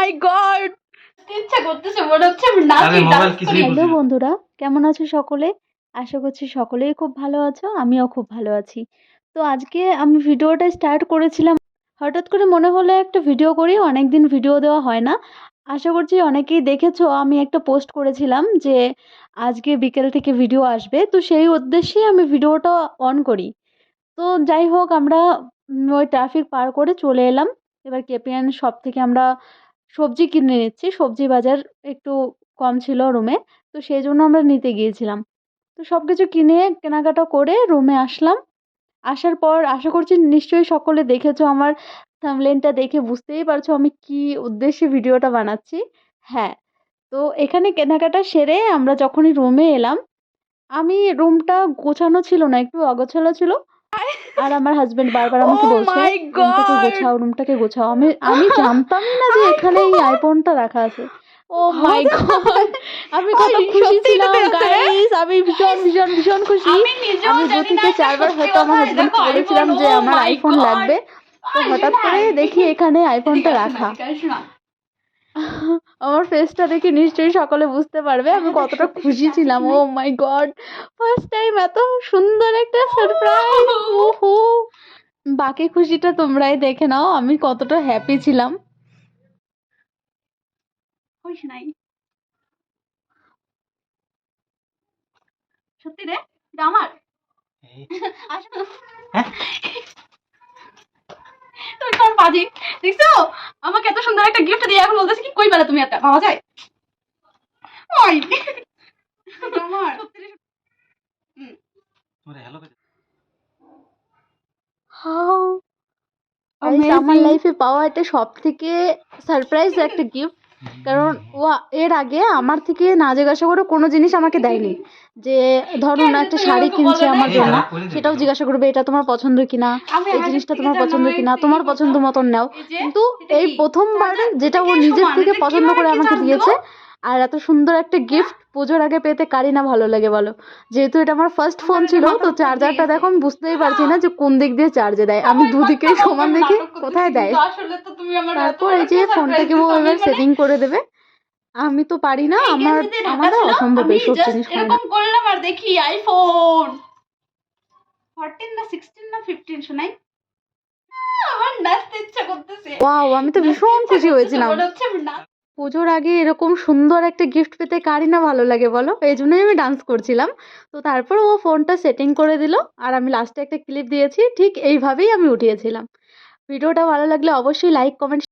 মাই god, ইচ্ছা করতেছে মনে হচ্ছে আমি নাচি ডান্স করি। হ্যালো বন্ধুরা, কেমন আছো সকলে? আশা করছি সকলেই খুব ভালো আছো, আমিও খুব ভালো আছি। তো আজকে আমি ভিডিওটা স্টার্ট করেছিলাম, হঠাৎ করে মনে হলো একটা ভিডিও করি, অনেকদিন ভিডিও দেওয়া হয় না। আশা করছি অনেকেই দেখেছো, আমি একটা পোস্ট করেছিলাম যে আজকে বিকেল থেকে ভিডিও আসবে, তো সেই উদ্দেশ্যেই আমি ভিডিওটা অন করি। তো যাই হোক, আমরা ওই ট্রাফিক পার করে চলে এলাম। এবার কেপিএন শপ থেকে আমরা সবজি কিনে নিচ্ছি, সবজি বাজার একটু কম ছিল রুমে, তো সেই জন্য আমরা নিতে গিয়েছিলাম। তো সব কিছু কিনে কেনাকাটা করে রুমে আসলাম। আসার পর আশা করছি নিশ্চয়ই সকলে দেখেছো, আমার থাম্বনেইলটা দেখে বুঝতেই পারছো আমি কি উদ্দেশ্যে ভিডিওটা বানাচ্ছি। হ্যাঁ, তো এখানে কেনাকাটা সেরে আমরা যখনই রুমে এলাম, আমি রুমটা গোছানো ছিল না, একটু অগোছালো ছিল। আর আমার হাজবেন্ড বারবার আমাকে বলছে রুমটাকে গোছাও, রুমটাকে গোছাও। আমি আমি জানতামই না যে এখানে এই আইফোনটা রাখা আছে। ও মাই গড, আমি কত খুশি ছিলাম গাইস, আমি ভীষণ ভীষণ ভীষণ খুশি। আমি 2 থেকে 4 বার হয়তো আমার হাজবেন্ডকে বলেছিলাম যে আমার আইফোন লাগবে, তো হঠাৎ করে দেখি এখানে আইফোনটা রাখা। আমার ফেসটা দেখে নিশ্চয়ই সকলে বুঝতে পারবে আমি কতটা খুশি ছিলাম। ও মাই গড, ফার্স্ট টাইম এত সুন্দর একটা সারপ্রাইজ। ওহো, বাকি খুশিটা তোমরাই দেখে নাও আমি কতটা হ্যাপি ছিলাম। নাই সত্যি রে, এটা আমার তুমি কোন বাজি দেখছো, আমাকে এত সুন্দর একটা গিফট দিয়ে এখন বলতেছে কি কই পেলে তুমি, একটা পাওয়া যায়? ওই আমার হাউ আমার লাইফে পাওয়া এটা সব থেকে সারপ্রাইজ একটা গিফট। কারণ ও এর আগে আমার থেকে না জিজ্ঞাসা করে কোনো জিনিস আমাকে দেয়নি। যে ধরো না একটা শাড়ি কিনছে আমার জন্য, সেটাও জিজ্ঞাসা করবে এটা তোমার পছন্দ কিনা, এই জিনিসটা তোমার পছন্দ কিনা, তোমার পছন্দ মতন নাও। কিন্তু এই প্রথমবার যেটা ও নিজের থেকে পছন্দ করে আমাকে দিয়েছে, আর এত সুন্দর একটা গিফট পুজোর আগে পেতে কারই না ভালো লাগে বলো। যেহেতু এটা আমার ফার্স্ট ফোন ছিল, তো চার্জারটা দেখো আমি বুঝতেই পারছি না যে কোন দিক দিয়ে চার্জে দেয়, আমি দুদিকে সমান দেখি কোথায় দেয়। তারপর এই যে ফোনটাকে ও এবার সেটিং করে দেবে, আমি তো পারি না, আমাদের অসম্ভব এইসব জিনিস হয় না। করলাম আর দেখি আইফোন 14 না 16 না 15 শোনাই, আমার নাচতে ইচ্ছা করতেছে। ওয়াও, আমি তো ভীষণ খুশি হয়েছিলাম। পুজোর আগে এরকম সুন্দর একটা গিফট পেতে কারই না ভালো লাগে বলো, এই জন্যই আমি ডান্স করছিলাম। তো তারপর ও ফোনটা সেটিং করে দিল, আর আমি লাস্টে একটা ক্লিপ দিয়েছি, ঠিক এইভাবেই আমি উঠিয়েছিলাম। ভিডিওটা ভালো লাগলে অবশ্যই লাইক কমেন্ট